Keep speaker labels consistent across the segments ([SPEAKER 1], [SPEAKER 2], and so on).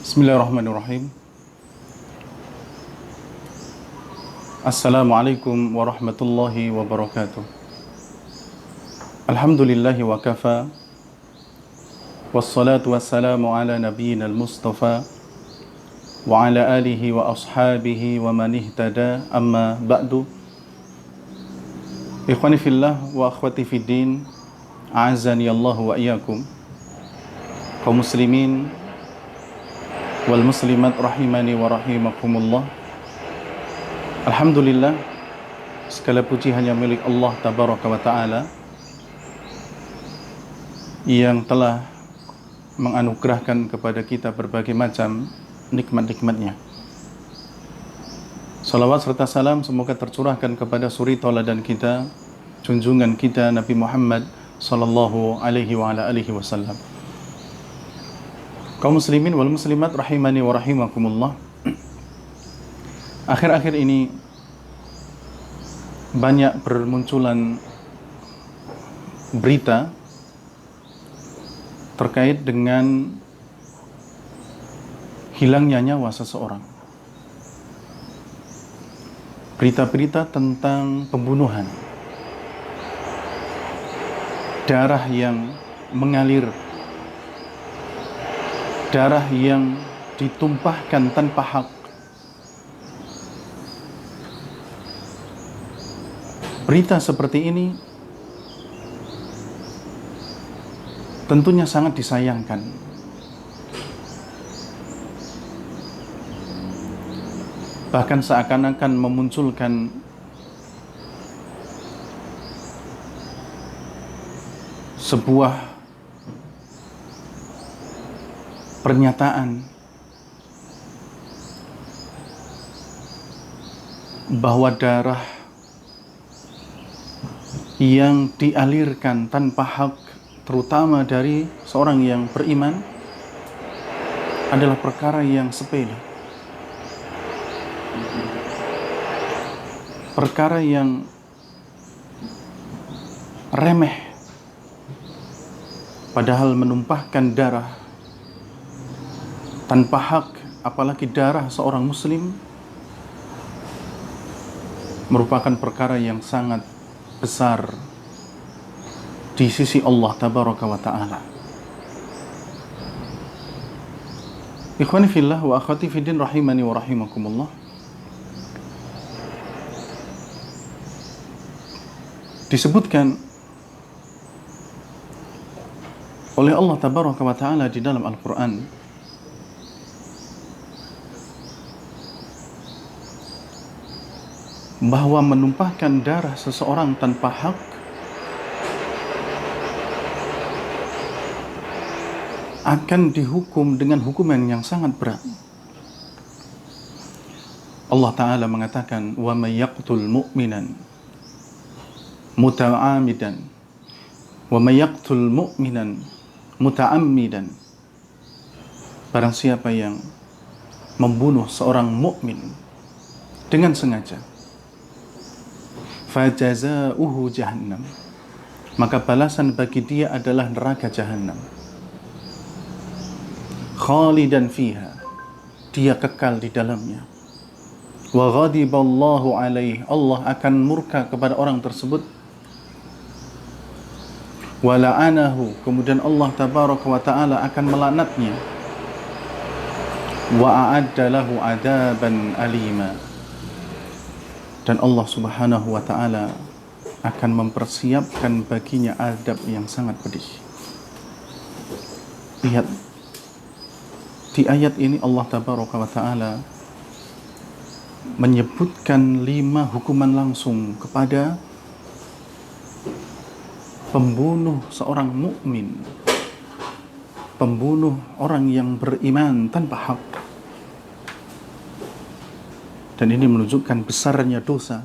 [SPEAKER 1] Bismillahirrahmanirrahim. Assalamualaikum warahmatullahi wabarakatuh. Alhamdulillahi wa kafa. Wassalatu wassalamu ala nabiyyina al-mustafa wa ala alihi wa ashabihi wa man ihtada, amma ba'du. Ikhwani fillah wa akhwati fiddin, a'azzani Allah wa iyyakum. Kaum muslimin wal muslimat rahimani wa rahimakumullah. Alhamdulillah, segala puji hanya milik Allah tabaraka wa ta'ala yang telah menganugerahkan kepada kita berbagai macam nikmat-nikmatnya. Salawat serta salam semoga tercurahkan kepada suri tauladan kita, junjungan kita Nabi Muhammad sallallahu alaihi wa ala alihi wasallam. Kaum muslimin wal muslimat rahimani wa rahimakumullah. Akhir-akhir ini banyak bermunculan berita terkait dengan hilangnya nyawa seseorang. Berita-berita tentang pembunuhan, darah yang mengalir, darah yang ditumpahkan tanpa hak. Berita seperti ini tentunya sangat disayangkan. Bahkan seakan-akan memunculkan sebuah pernyataan bahwa darah yang dialirkan tanpa hak, terutama dari seorang yang beriman, adalah perkara yang sepele, perkara yang remeh. Padahal menumpahkan darah tanpa hak, apalagi darah seorang muslim, merupakan perkara yang sangat besar di sisi Allah tabaraka wa ta'ala. Ikhwani fillah wa akhwati fiddin rahimani wa rahimakumullah. Disebutkan oleh Allah tabaraka wa ta'ala di dalam Al-Quran bahwa menumpahkan darah seseorang tanpa hak akan dihukum dengan hukuman yang sangat berat. Allah Ta'ala mengatakan, wa may yaqtul mu'minan muta'amidan wa may yaqtul mu'minan muta'ammidan, barang siapa yang membunuh seorang mukmin dengan sengaja, fajazauhu jahannam, maka balasan bagi dia adalah neraka jahannam, khalidan fiha, dia kekal di dalamnya, wa ghadiballahu alaih, Allah akan murka kepada orang tersebut, wa la'anahu, kemudian Allah tabaraka wa ta'ala akan melaknatnya, wa a'adda lahu adaban alima, dan Allah subhanahu wa ta'ala akan mempersiapkan baginya adab yang sangat pedih. Lihat, di ayat ini Allah tabaraka wa ta'ala menyebutkan 5 hukuman langsung kepada pembunuh seorang mukmin, pembunuh orang yang beriman tanpa hak. Dan ini menunjukkan besarnya dosa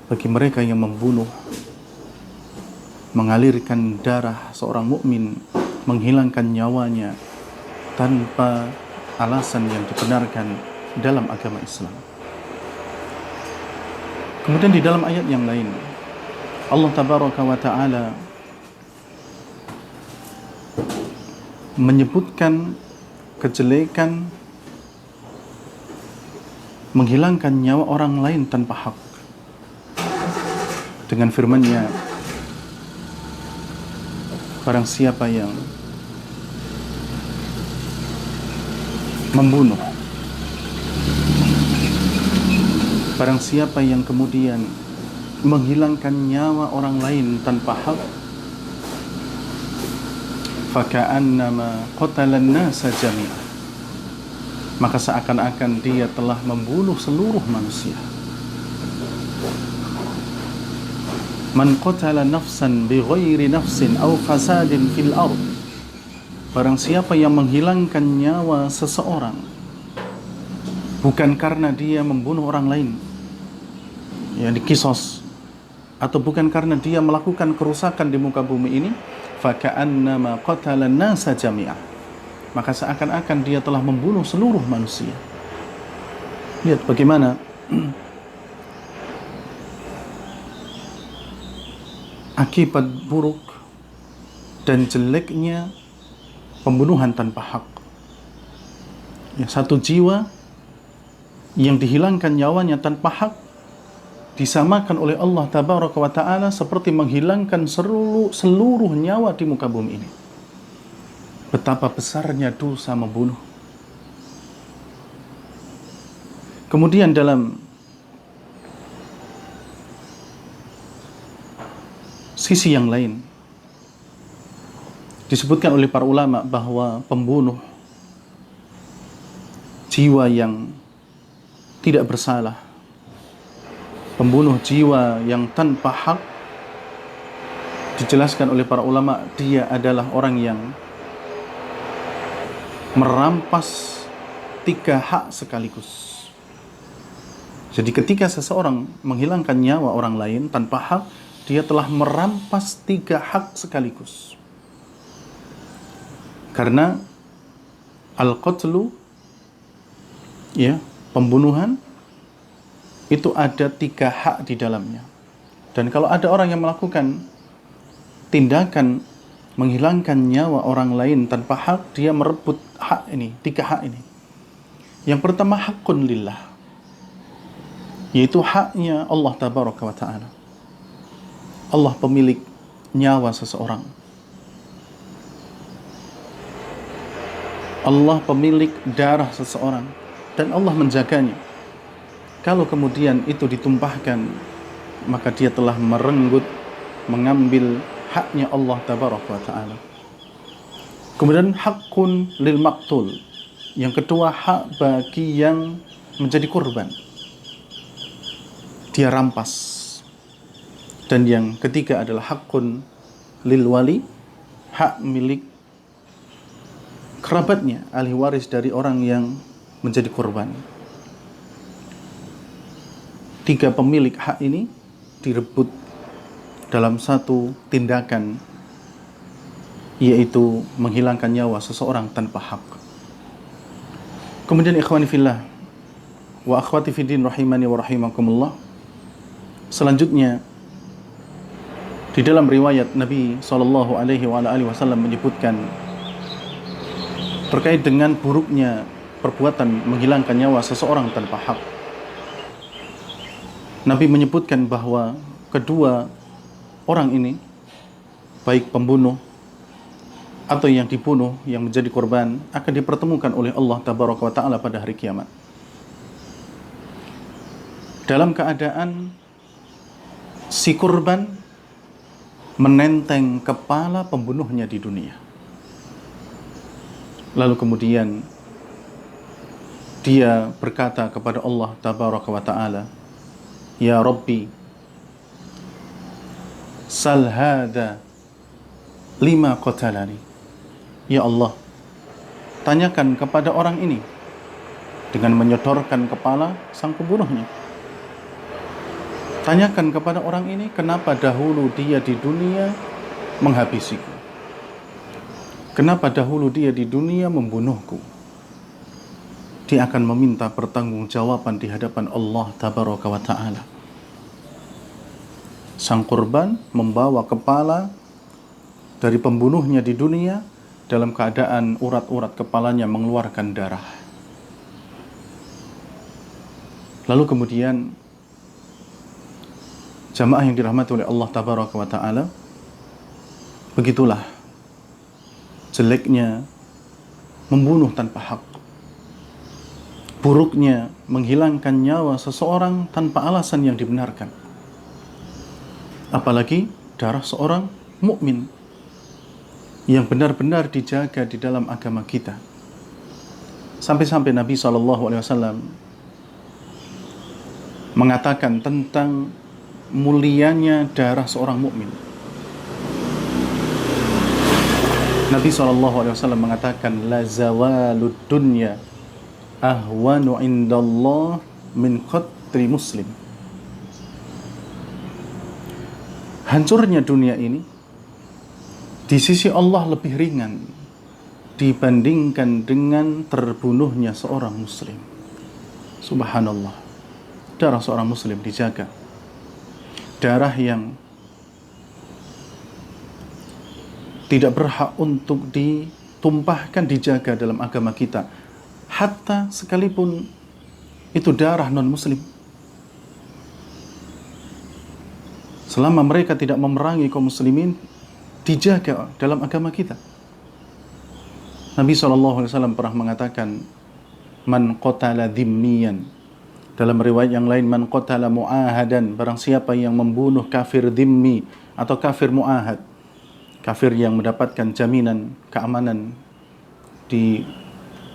[SPEAKER 1] bagi mereka yang membunuh, mengalirkan darah seorang mukmin, menghilangkan nyawanya tanpa alasan yang dibenarkan dalam agama Islam. Kemudian di dalam ayat yang lain, Allah tabaraka wa ta'ala menyebutkan kejelekan menghilangkan nyawa orang lain tanpa hak dengan firman-Nya, barang siapa yang membunuh, barang siapa yang kemudian menghilangkan nyawa orang lain tanpa hak, faka'annama qatalan nasa jami'ah, maka seakan-akan dia telah membunuh seluruh manusia. Man qatala nafsan bighairi nafsin aw fasadin fil ard, barang siapa yang menghilangkan nyawa seseorang bukan karena dia membunuh orang lain, ya dikisos, atau bukan karena dia melakukan kerusakan di muka bumi ini, faka'annama qatala nasa jami'ah, maka seakan-akan dia telah membunuh seluruh manusia. Lihat bagaimana akibat buruk dan jeleknya pembunuhan tanpa hak. Ya, satu jiwa yang dihilangkan nyawanya tanpa hak disamakan oleh Allah Tabaraka wa Ta'ala seperti menghilangkan seluruh nyawa di muka bumi ini. Betapa besarnya dosa membunuh. Kemudian dalam sisi yang lain disebutkan oleh para ulama bahwa pembunuh, jiwa yang tidak bersalah, pembunuh jiwa yang tanpa hak, dijelaskan oleh para ulama dia adalah orang yang merampas 3 hak sekaligus. Jadi ketika seseorang menghilangkan nyawa orang lain tanpa hak, dia telah merampas 3 hak sekaligus. Karena al-qatlu, ya, pembunuhan itu ada 3 hak di dalamnya. Dan kalau ada orang yang melakukan tindakan menghilangkan nyawa orang lain tanpa hak, dia merebut hak ini, 3 hak ini. Yang pertama hakun lillah, yaitu haknya Allah Tabaraka wa Ta'ala. Allah pemilik nyawa seseorang. Allah pemilik darah seseorang, dan Allah menjaganya. Kalau kemudian itu ditumpahkan, maka dia telah merenggut, mengambil haknya Allah Tabaraka wa Ta'ala. Kemudian hakun lil maqtul, yang kedua hak bagi yang menjadi korban, dia rampas. Dan yang ketiga adalah hakun lil wali, hak milik kerabatnya, ahli waris dari orang yang menjadi korban. 3 pemilik hak ini direbut dalam satu tindakan, yaitu menghilangkan nyawa seseorang tanpa hak. Kemudian ikhwani fillah wa akhwati fiddin rahimani wa rahimakumullah, selanjutnya di dalam riwayat Nabi SAW menyebutkan terkait dengan buruknya perbuatan menghilangkan nyawa seseorang tanpa hak. Nabi menyebutkan bahwa kedua orang ini, baik pembunuh atau yang dibunuh, yang menjadi korban, akan dipertemukan oleh Allah Tabaraka wa Ta'ala pada hari kiamat dalam keadaan si korban menenteng kepala pembunuhnya di dunia. Lalu kemudian dia berkata kepada Allah Tabaraka wa Ta'ala, Ya Rabbi, sal hadha lima qatalani. Ya Allah, tanyakan kepada orang ini, dengan menyodorkan kepala sang pembunuhnya. Tanyakan kepada orang ini, kenapa dahulu dia di dunia menghabisiku? Kenapa dahulu dia di dunia membunuhku? Dia akan meminta pertanggungjawaban di hadapan Allah Tabaraka wa Ta'ala. Sang korban membawa kepala dari pembunuhnya di dunia dalam keadaan urat-urat kepalanya mengeluarkan darah. Lalu kemudian jamaah yang dirahmati oleh Allah Tabaraka wa Ta'ala, begitulah jeleknya membunuh tanpa hak, buruknya menghilangkan nyawa seseorang tanpa alasan yang dibenarkan, apalagi darah seorang mukmin yang benar-benar dijaga di dalam agama kita. Sampai-sampai Nabi SAW mengatakan tentang mulianya darah seorang mukmin. Nabi SAW mengatakan, la zawalud dunya ahwanu indallah min qatri muslim. Hancurnya dunia ini di sisi Allah lebih ringan dibandingkan dengan terbunuhnya seorang muslim. Subhanallah. Darah seorang muslim dijaga. Darah yang tidak berhak untuk ditumpahkan, dijaga dalam agama kita. Hatta sekalipun itu darah non-muslim. Selama mereka tidak memerangi kaum muslimin, dijaga dalam agama kita. Nabi SAW pernah mengatakan, man qatala dhimmiyan. Dalam riwayat yang lain, man qatala mu'ahadan. Barang siapa yang membunuh kafir dhimmi atau kafir mu'ahad, kafir yang mendapatkan jaminan keamanan di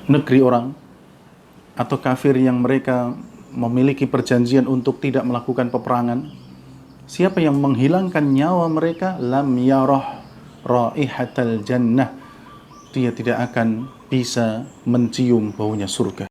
[SPEAKER 1] negeri orang, atau kafir yang mereka memiliki perjanjian untuk tidak melakukan peperangan, siapa yang menghilangkan nyawa mereka, lam yarah raihatal jannah, dia tidak akan bisa mencium baunya surga.